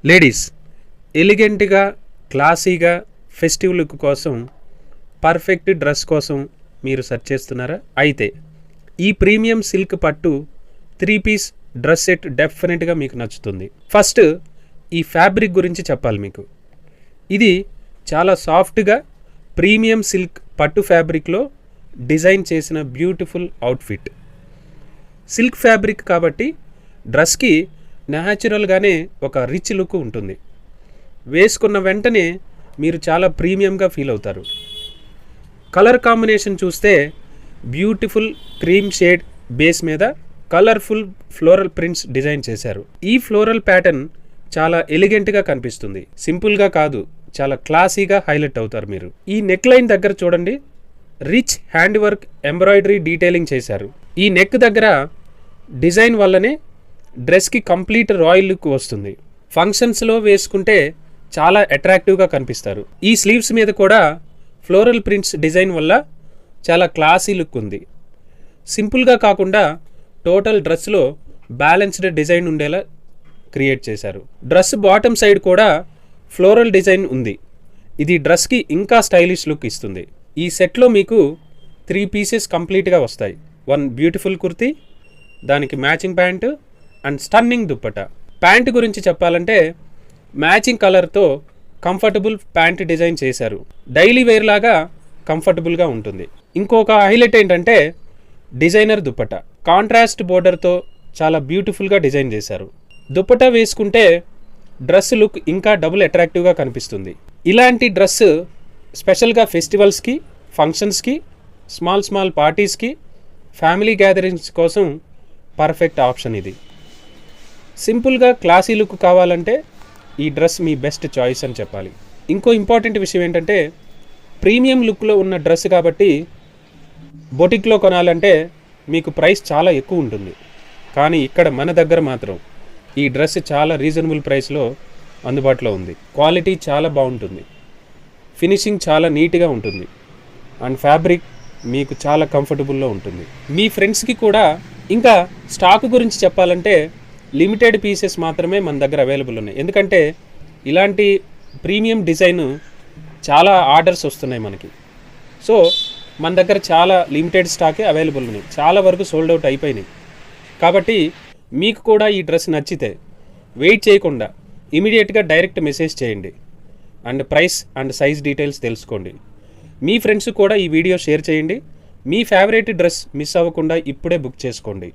Ladies ఎలిగెంట్గా క్లాసీగా festive look కోసం perfect dress కోసం మీరు సెర్చ్ చేస్తున్నారా? అయితే ఈ ప్రీమియం సిల్క్ పట్టు 3-పీస్ డ్రెస్ సెట్ డెఫినెట్గా మీకు నచ్చుతుంది. ఫస్ట్ ఈ ఫ్యాబ్రిక్ గురించి చెప్పాలి మీకు. ఇది చాలా సాఫ్ట్గా ప్రీమియం సిల్క్ పట్టు ఫ్యాబ్రిక్లో డిజైన్ చేసిన బ్యూటిఫుల్ అవుట్ఫిట్. సిల్క్ ఫ్యాబ్రిక్ కాబట్టి డ్రెస్కి న్యాచురల్గానే ఒక రిచ్ లుక్ ఉంటుంది. వేసుకున్న వెంటనే మీరు చాలా ప్రీమియంగా ఫీల్ అవుతారు. కలర్ కాంబినేషన్ చూస్తే బ్యూటిఫుల్ క్రీమ్ షేడ్ బేస్ మీద కలర్ఫుల్ ఫ్లోరల్ ప్రింట్స్ డిజైన్ చేశారు. ఈ ఫ్లోరల్ ప్యాటర్న్ చాలా ఎలిగెంట్గా కనిపిస్తుంది. సింపుల్గా కాదు, చాలా క్లాసీగా హైలైట్ అవుతారు మీరు. ఈ నెక్ లైన్ దగ్గర చూడండి, rich hand work embroidery detailing చేశారు. ఈ నెక్ దగ్గర డిజైన్ వల్లనే డ్రెస్కి కంప్లీట్ రాయల్ లుక్ వస్తుంది. ఫంక్షన్స్లో వేసుకుంటే చాలా అట్రాక్టివ్గా కనిపిస్తారు. ఈ స్లీవ్స్ మీద కూడా ఫ్లోరల్ ప్రింట్స్ డిజైన్ వల్ల చాలా క్లాసీ లుక్ ఉంది. సింపుల్గా కాకుండా టోటల్ డ్రెస్లో బ్యాలెన్స్డ్ డిజైన్ ఉండేలా క్రియేట్ చేశారు. డ్రెస్ బాటమ్ సైడ్ కూడా ఫ్లోరల్ డిజైన్ ఉంది. ఇది డ్రెస్కి ఇంకా స్టైలిష్ లుక్ ఇస్తుంది. ఈ సెట్లో మీకు 3 పీసెస్ కంప్లీట్గా వస్తాయి. 1 బ్యూటిఫుల్ కుర్తీ, దానికి matching pant and stunning dupatta. Pant గురించి చెప్పాలంటే మ్యాచింగ్ కలర్తో కంఫర్టబుల్ ప్యాంట్ డిజైన్ చేశారు. డైలీ వేర్ లాగా కంఫర్టబుల్గా ఉంటుంది. ఇంకొక హైలైట్ ఏంటంటే డిజైనర్ దుప్పట. కాంట్రాస్ట్ బోర్డర్తో చాలా బ్యూటిఫుల్గా డిజైన్ చేశారు. దుప్పట వేసుకుంటే డ్రెస్ లుక్ ఇంకా డబుల్ అట్రాక్టివ్గా కనిపిస్తుంది. ఇలాంటి డ్రెస్ స్పెషల్గా ఫెస్టివల్స్కి, ఫంక్షన్స్కి, స్మాల్ పార్టీస్కి, ఫ్యామిలీ గ్యాదరింగ్స్ కోసం పర్ఫెక్ట్ ఆప్షన్ ఇది. సింపుల్గా క్లాసీ లుక్ కావాలంటే ఈ డ్రెస్ మీ బెస్ట్ చాయిస్ అని చెప్పాలి. ఇంకో ఇంపార్టెంట్ విషయం ఏంటంటే ప్రీమియం లుక్లో ఉన్న డ్రెస్ కాబట్టి బొటిక్లో కొనాలంటే మీకు ప్రైస్ చాలా ఎక్కువ ఉంటుంది. కానీ ఇక్కడ మన దగ్గర మాత్రం ఈ డ్రెస్ చాలా రీజనబుల్ ప్రైస్లో అందుబాటులో ఉంది. క్వాలిటీ చాలా బాగుంటుంది, ఫినిషింగ్ చాలా నీట్గా ఉంటుంది అండ్ ఫ్యాబ్రిక్ మీకు చాలా కంఫర్టబుల్లో ఉంటుంది. మీ ఫ్రెండ్స్కి కూడా. ఇంకా స్టాక్ గురించి చెప్పాలంటే లిమిటెడ్ పీసెస్ మాత్రమే మన దగ్గర అవైలబుల్ ఉన్నాయి. ఎందుకంటే ఇలాంటి ప్రీమియం డిజైన్ చాలా ఆర్డర్స్ వస్తున్నాయి మనకి. సో మన దగ్గర చాలా లిమిటెడ్ స్టాకే అవైలబుల్ ఉన్నాయి. చాలా వరకు సోల్డ్ అవుట్ అయిపోయినాయి. కాబట్టి మీకు కూడా ఈ డ్రెస్ నచ్చితే వెయిట్ చేయకుండా ఇమీడియట్గా డైరెక్ట్ మెసేజ్ చేయండి and price and size details తెలుసుకోండి. మీ ఫ్రెండ్స్ కూడా ఈ వీడియో షేర్ చేయండి. మీ ఫేవరెట్ డ్రెస్ మిస్ అవ్వకుండా ఇప్పుడే బుక్ చేసుకోండి.